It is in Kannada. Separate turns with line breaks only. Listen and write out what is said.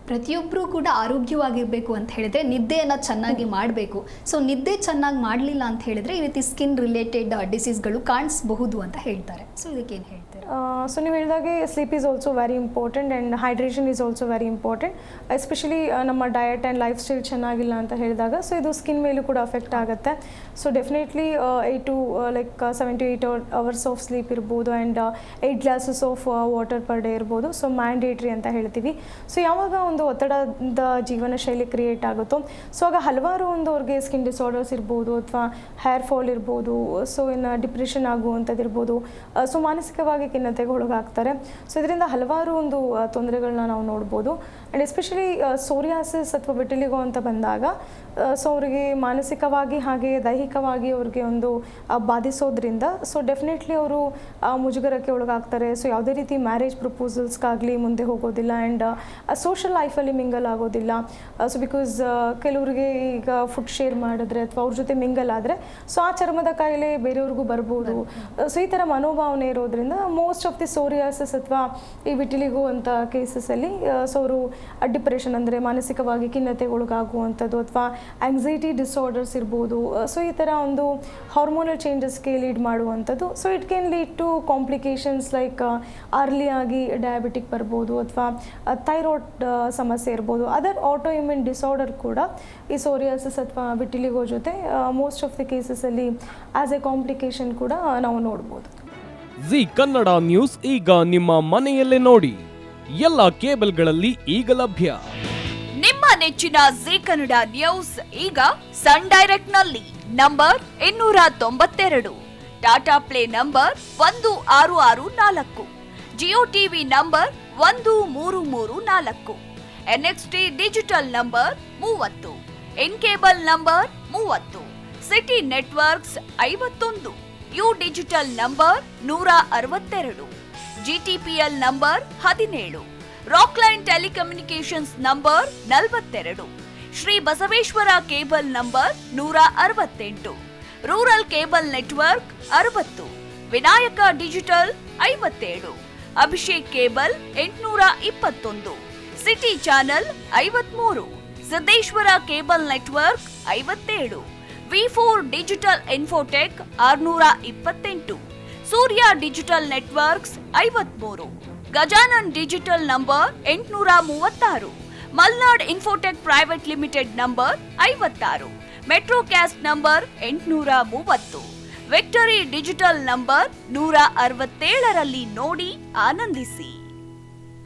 ಪ್ರತಿಯೊಬ್ಬರೂ ಕೂಡ ಆರೋಗ್ಯವಾಗಿರಬೇಕು ಅಂತ ಹೇಳಿದ್ರೆ ನಿದ್ದೆಯನ್ನು ಚೆನ್ನಾಗಿ ಮಾಡಬೇಕು. ಸೊ ನಿದ್ದೆ ಚೆನ್ನಾಗಿ ಮಾಡಲಿಲ್ಲ ಅಂತ ಹೇಳಿದ್ರೆ ಈ ರೀತಿ ಸ್ಕಿನ್ ರಿಲೇಟೆಡ್ ಡಿಸೀಸ್ಗಳು ಕಾಣಿಸಬಹುದು ಅಂತ ಹೇಳ್ತಾರೆ. ಸೊ ಇದಕ್ಕೇನು ಹೇಳ್ತೀರಾ?
ಸೊ ನೀವು ಹೇಳಿದಾಗೆ sleep is also very important and hydration is also very important. Especially ನಮ್ಮ ಡಯಟ್ ಆ್ಯಂಡ್ ಲೈಫ್ ಸ್ಟೈಲ್ ಚೆನ್ನಾಗಿಲ್ಲ ಅಂತ ಹೇಳಿದಾಗ ಸೊ ಇದು ಸ್ಕಿನ್ ಮೇಲೂ ಕೂಡ ಅಫೆಕ್ಟ್ ಆಗುತ್ತೆ. So definitely 7 to 8 hours of sleep ಇರ್ಬೋದು and 8 glasses of water per day ಇರ್ಬೋದು. ಸೊ ಮ್ಯಾಂಡೇಟ್ರಿ ಅಂತ ಹೇಳ್ತೀವಿ. ಸೊ ಯಾವಾಗ ಒಂದು ಒತ್ತಡದ ಜೀವನ ಶೈಲಿ ಕ್ರಿಯೇಟ್ ಆಗುತ್ತೋ ಸೊ ಆಗ ಹಲವಾರು ಒಂದು ಅವ್ರಿಗೆ ಸ್ಕಿನ್ ಡಿಸಾರ್ಡರ್ಸ್ ಇರ್ಬೋದು ಅಥವಾ ಹೇರ್ ಫಾಲ್ ಇರ್ಬೋದು, ಸೊ ಇನ್ನು ಡಿಪ್ರೆಷನ್ ಆಗುವಂಥದ್ದು ಇರ್ಬೋದು, ಸೊ ಮಾನಸಿಕವಾಗಿ ಖಿನ್ನತೆಗೆ ಒಳಗಾಗ್ತಾರೆ. ಸೊ ಇದರಿಂದ ಹಲವಾರು ಒಂದು ತೊಂದರೆಗಳನ್ನ ನಾವು ನೋಡ್ಬೋದು. ಆ್ಯಂಡ್ ಎಸ್ಪೆಷಲಿ ಸೋರಿಯಾಸಿಸ್ ಅಥವಾ ವಿಟಿಲಿಗೋ ಅಂತ ಬಂದಾಗ ಸೊ ಅವರಿಗೆ ಮಾನಸಿಕವಾಗಿ ಹಾಗೆ ದೈಹಿಕವಾಗಿ ಅವ್ರಿಗೆ ಒಂದು ಬಾಧಿಸೋದ್ರಿಂದ ಸೊ ಡೆಫಿನೆಟ್ಲಿ ಅವರು ಮುಜುಗರಕ್ಕೆ ಒಳಗಾಗ್ತಾರೆ. ಸೊ ಯಾವುದೇ ರೀತಿ ಮ್ಯಾರೇಜ್ ಪ್ರಪೋಸಲ್ಸ್ಗಾಗಲಿ ಮುಂದೆ ಹೋಗೋದಿಲ್ಲ ಆ್ಯಂಡ್ ಸೋಷಲ್ ಲೈಫಲ್ಲಿ ಮಿಂಗಲ್ ಆಗೋದಿಲ್ಲ. ಸೊ ಬಿಕಾಸ್ ಕೆಲವರಿಗೆ ಈಗ ಫುಡ್ ಶೇರ್ ಮಾಡಿದ್ರೆ ಅಥವಾ ಅವ್ರ ಜೊತೆ ಮಿಂಗಲ್ ಆದರೆ ಸೊ ಆ ಚರ್ಮದ ಕಾಯಿಲೆ ಬೇರೆಯವ್ರಿಗೂ ಬರ್ಬೋದು. ಸೊ ಈ ಥರ ಮನೋಭಾವನೆ ಇರೋದ್ರಿಂದ ಮೋಸ್ಟ್ ಆಫ್ ದಿ ಸೋರಿಯಾಸಿಸ್ ಅಥವಾ ಈ ವಿಟಿಲಿಗೋ ಅಂತ ಕೇಸಸಲ್ಲಿ ಸೊ ಅವರು ಡಿಪ್ರೆಷನ್ ಅಂದರೆ ಮಾನಸಿಕವಾಗಿ ಖಿನ್ನತೆಗೊಳಗಾಗುವಂಥದ್ದು ಅಥವಾ ಆಂಗ್ಸೈಟಿ ಡಿಸಾರ್ಡರ್ಸ್ ಇರ್ಬೋದು. ಸೊ ಈ ಥರ ಒಂದು ಹಾರ್ಮೋನಲ್ ಚೇಂಜಸ್ಗೆ ಲೀಡ್ ಮಾಡುವಂಥದ್ದು. So it can lead to complications like ಅರ್ಲಿಯಾಗಿ ಡಯಾಬಿಟಿಕ್ ಬರ್ಬೋದು ಅಥವಾ ಥೈರಾಯ್ಡ್ ಸಮಸ್ಯೆ ಇರ್ಬೋದು. ಅದರ್ ಆಟೋ ಇಮ್ಯೂನ್ ಡಿಸಾರ್ಡರ್ ಕೂಡ ಈ ಸೋರಿಯಾಸಿಸ್ ಅಥವಾ ವಿಟಿಲಿಗೋ ಜೊತೆ ಮೋಸ್ಟ್ ಆಫ್ ದಿ ಕೇಸಸಲ್ಲಿ ಆಸ್ ಎ ಕಾಂಪ್ಲಿಕೇಶನ್ ಕೂಡ ನಾವು ನೋಡ್ಬೋದು.
ಜಿ ಕನ್ನಡ ನ್ಯೂಸ್ ಈಗ ನಿಮ್ಮ ಮನೆಯಲ್ಲೇ ನೋಡಿ, ಎಲ್ಲ ಕೇಬಲ್ಗಳಲ್ಲಿ ಈಗ ಲಭ್ಯ.
ನಿಮ್ಮ ನೆಚ್ಚಿನ ಜಿ ಕನ್ನಡ ನ್ಯೂಸ್ ಈಗ ಸನ್ ಡೈರೆಕ್ಟ್ ನಲ್ಲಿ number 292, Tata play number 1664, Jio TV number 1334, NXT digital number 30, in cable number 30, city networks 51, U digital number 162, GTPL number 17, Rockline telecommunications number 42, Shri Basaveshwara cable number 168, rural cable network 60, Vinayaka digital 57, Abhishek cable 821, city channel 53, Siddeshwara cable network 57, V4 digital Infotech 628, Surya digital networks 53, Gajanan digital number 836, Malnad Infotech private limited number 56, Metrocast number 830, Victory digital number 167ರಲ್ಲಿ ನೋಡಿ ಆನಂದಿಸಿ.